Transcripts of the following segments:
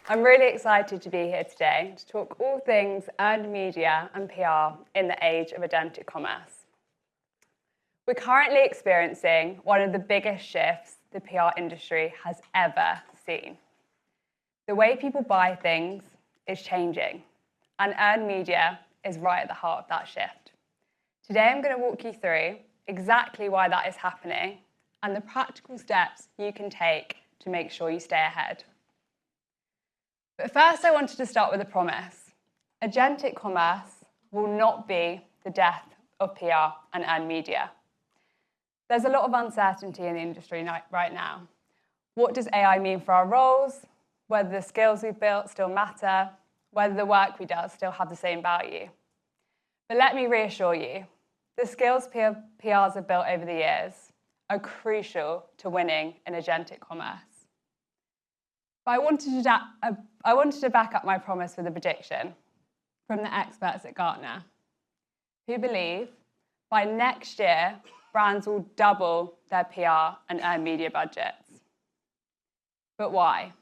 I'm really excited to be here today to talk all things earned media and PR in the age of agentic commerce. We're currently experiencing one of the biggest shifts the PR industry has ever seen. The way people buy things is changing, and earned media is right at the heart of that shift. Today, I'm going to walk you through exactly why that is happening and the practical steps you can take to make sure you stay ahead. But first, I wanted to start with a promise. Agentic commerce will not be the death of PR and earned media. There's a lot of uncertainty in the industry right now. What does AI mean for our roles? Whether the skills we've built still matter? Whether the work we do still have the same value? But let me reassure you, the skills PRs have built over the years are crucial to winning in agentic commerce. But I wanted to back up my promise with a prediction from the experts at Gartner, who believe by next year, brands will double their PR and earned media budgets. But why?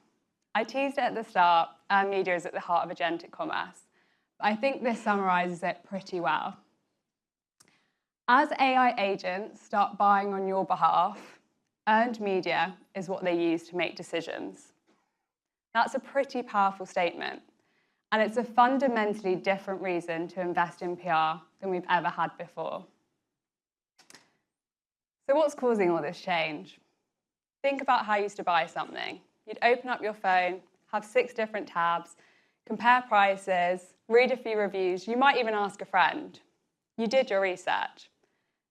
I teased it at the start, earned media is at the heart of agentic commerce. But I think this summarizes it pretty well. As AI agents start buying on your behalf, earned media is what they use to make decisions. That's a pretty powerful statement, and it's a fundamentally different reason to invest in PR than we've ever had before. So what's causing all this change? Think about how you used to buy something. You'd open up your phone, have 6 different tabs, compare prices, read a few reviews, you might even ask a friend. You did your research.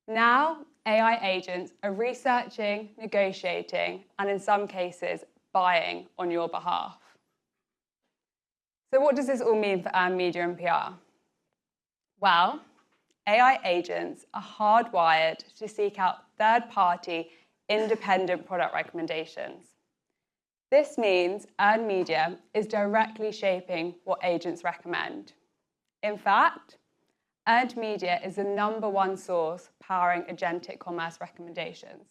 Now, AI agents are researching, negotiating, and in some cases, buying on your behalf. So what does this all mean for earned media and PR? Well, AI agents are hardwired to seek out third-party, independent product recommendations. This means earned media is directly shaping what agents recommend. In fact, earned media is the #1 source powering agentic commerce recommendations.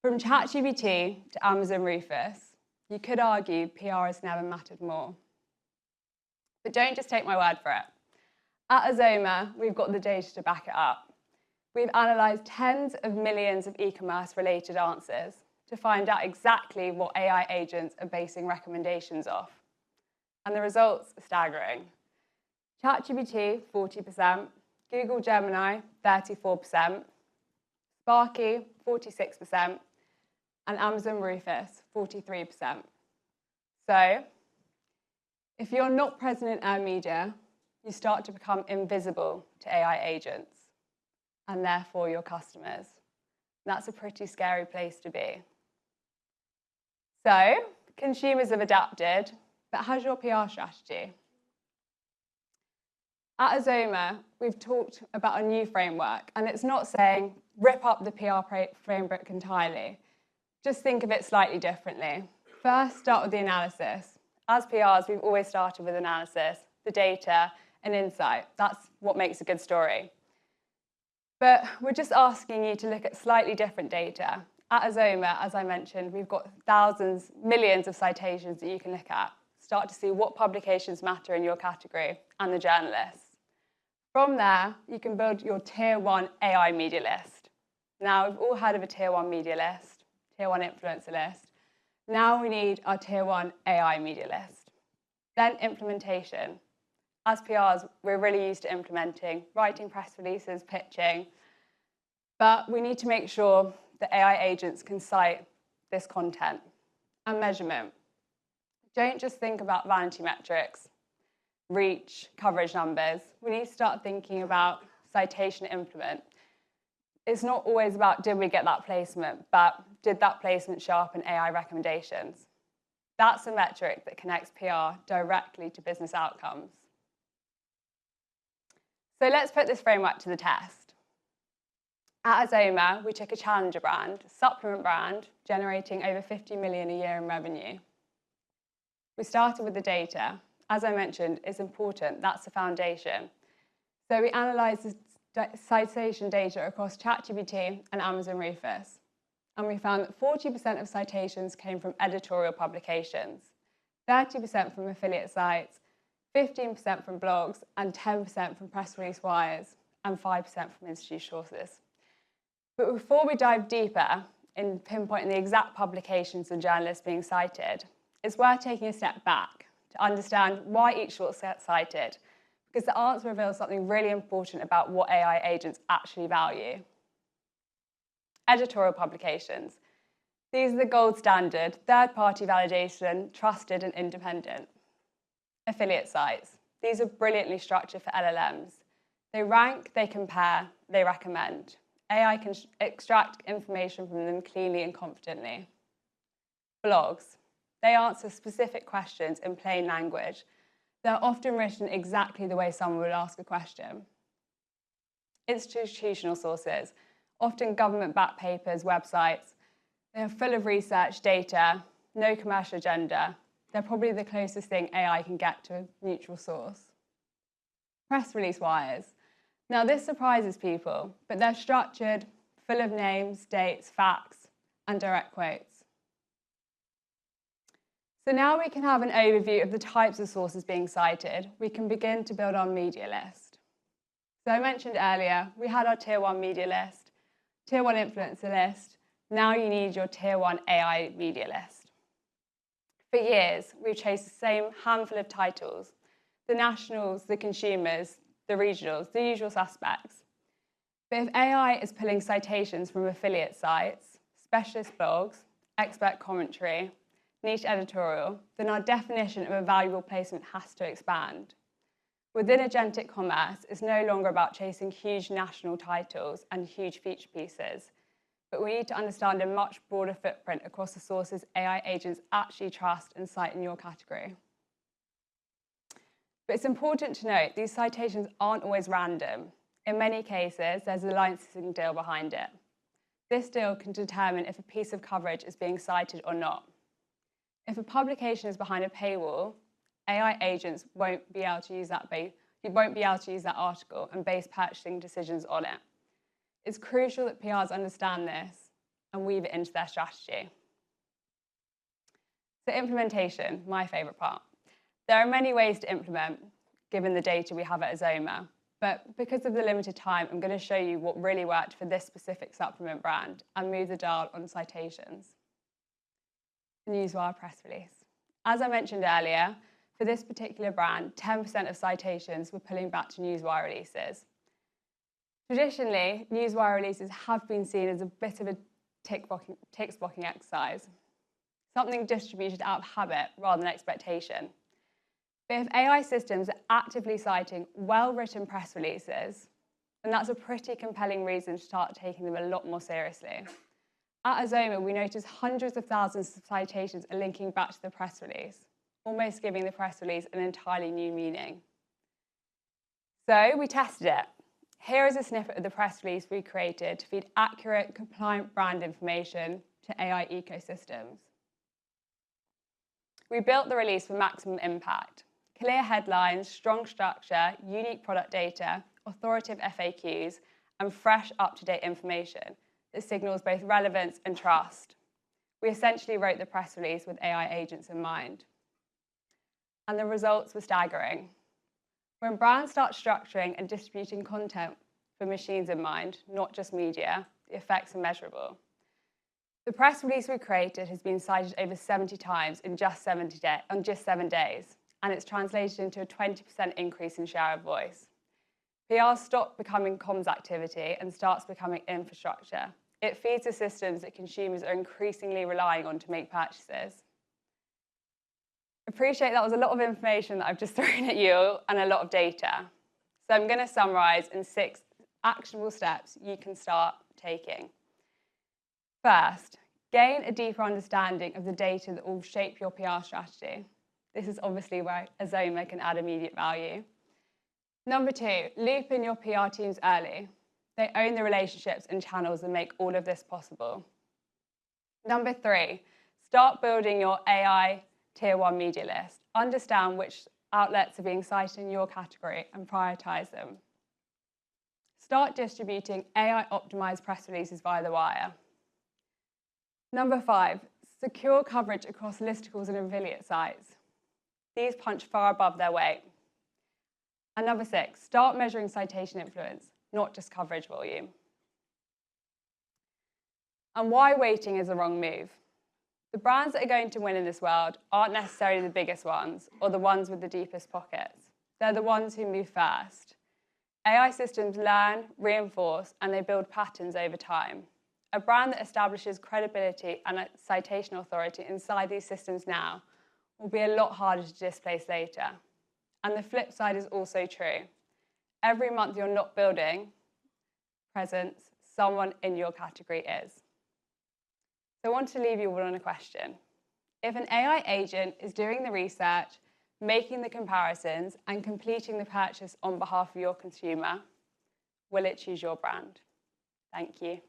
From ChatGPT to Amazon Rufus, you could argue PR has never mattered more. But don't just take my word for it. At Azoma, we've got the data to back it up. We've analysed tens of millions of e-commerce related answers to find out exactly what AI agents are basing recommendations off. And the results are staggering. ChatGPT, 40%, Google Gemini, 34%, Sparky, 46%, and Amazon Rufus, 43%. So, if you're not present in earned media, you start to become invisible to AI agents, and therefore your customers. That's a pretty scary place to be. So, consumers have adapted, but how's your PR strategy? At Azoma, we've talked about a new framework, and it's not saying rip up the PR framework entirely. Just think of it slightly differently. First, start with the analysis. As PRs, we've always started with analysis, the data, and insight. That's what makes a good story. But we're just asking you to look at slightly different data. At Azoma, as I mentioned, we've got thousands, millions of citations that you can look at. Start to see what publications matter in your category and the journalists. From there, you can build your tier 1 AI media list. Now, we've all heard of a tier 1 media list, tier 1 influencer list. Now we need our tier 1 AI media list. Then implementation. As PRs, we're really used to implementing, writing press releases, pitching. But we need to make sure that AI agents can cite this content. And measurement. Don't just think about vanity metrics, reach, coverage numbers. We need to start thinking about citation implement. It's not always about did we get that placement, but did that placement show up in AI recommendations? That's a metric that connects PR directly to business outcomes. So let's put this framework to the test. At Azoma, we took a challenger brand, supplement brand, generating over 50 million a year in revenue. We started with the data. As I mentioned, it's important. That's the foundation. So we analysed the citation data across ChatGPT and Amazon Rufus. And we found that 40% of citations came from editorial publications. 30% from affiliate sites, 15% from blogs, and 10% from press release wires, and 5% from institutional sources. But before we dive deeper in pinpointing the exact publications and journalists being cited, it's worth taking a step back to understand why each source gets cited, because the answer reveals something really important about what AI agents actually value. Editorial publications. These are the gold standard, third-party validation, trusted and independent. Affiliate sites. These are brilliantly structured for LLMs. They rank, they compare, they recommend. AI can extract information from them cleanly and confidently. Blogs. They answer specific questions in plain language. They're often written exactly the way someone would ask a question. Institutional sources. Often government-backed papers, websites. They are full of research, data, no commercial agenda. They're probably the closest thing AI can get to a neutral source. Press release wires. Now, this surprises people, but they're structured, full of names, dates, facts, and direct quotes. So now we can have an overview of the types of sources being cited. We can begin to build our media list. So I mentioned earlier, we had our Tier 1 media list, Tier 1 influencer list. Now you need your Tier 1 AI media list. For years, we've chased the same handful of titles: the nationals, the consumers, the regionals, the usual suspects. But if AI is pulling citations from affiliate sites, specialist blogs, expert commentary, niche editorial, then our definition of a valuable placement has to expand. Within agentic commerce, it's no longer about chasing huge national titles and huge feature pieces, but we need to understand a much broader footprint across the sources AI agents actually trust and cite in your category. But it's important to note these citations aren't always random. In many cases, there's a licensing deal behind it. This deal can determine if a piece of coverage is being cited or not. If a publication is behind a paywall, AI agents won't be able to use that article and base purchasing decisions on it. It's crucial that PRs understand this and weave it into their strategy. So implementation, my favourite part. There are many ways to implement, given the data we have at Azoma, but because of the limited time, I'm going to show you what really worked for this specific supplement brand and move the dial on citations. Newswire press release. As I mentioned earlier, for this particular brand, 10% of citations were pulling back to Newswire releases. Traditionally, Newswire releases have been seen as a bit of a tick-blocking exercise, something distributed out of habit rather than expectation. But if AI systems are actively citing well-written press releases, then that's a pretty compelling reason to start taking them a lot more seriously. At Azoma, we noticed hundreds of thousands of citations are linking back to the press release, almost giving the press release an entirely new meaning. So we tested it. Here is a snippet of the press release we created to feed accurate, compliant brand information to AI ecosystems. We built the release for maximum impact. Clear headlines, strong structure, unique product data, authoritative FAQs, and fresh, up-to-date information that signals both relevance and trust. We essentially wrote the press release with AI agents in mind. And the results were staggering. When brands start structuring and distributing content for machines in mind, not just media, the effects are measurable. The press release we created has been cited over 70 times in just 7 days, and it's translated into a 20% increase in share of voice. PR stops becoming comms activity and starts becoming infrastructure. It feeds the systems that consumers are increasingly relying on to make purchases. Appreciate that was a lot of information that I've just thrown at you and a lot of data. So I'm going to summarize in 6 actionable steps you can start taking. First, gain a deeper understanding of the data that will shape your PR strategy. This is obviously where Azoma can add immediate value. Number 2, loop in your PR teams early. They own the relationships and channels that make all of this possible. Number 3, start building your AI Tier 1 media list. Understand which outlets are being cited in your category and prioritize them. Start distributing AI-optimized press releases via the wire. Number 5, secure coverage across listicles and affiliate sites. These punch far above their weight. And number 6, start measuring citation influence, not just coverage volume. And why waiting is the wrong move. The brands that are going to win in this world aren't necessarily the biggest ones or the ones with the deepest pockets. They're the ones who move first. AI systems learn, reinforce, and they build patterns over time. A brand that establishes credibility and a citation authority inside these systems now will be a lot harder to displace later. And the flip side is also true. Every month you're not building presence, someone in your category is. So I want to leave you all on a question. If an AI agent is doing the research, making the comparisons, and completing the purchase on behalf of your consumer, will it choose your brand? Thank you.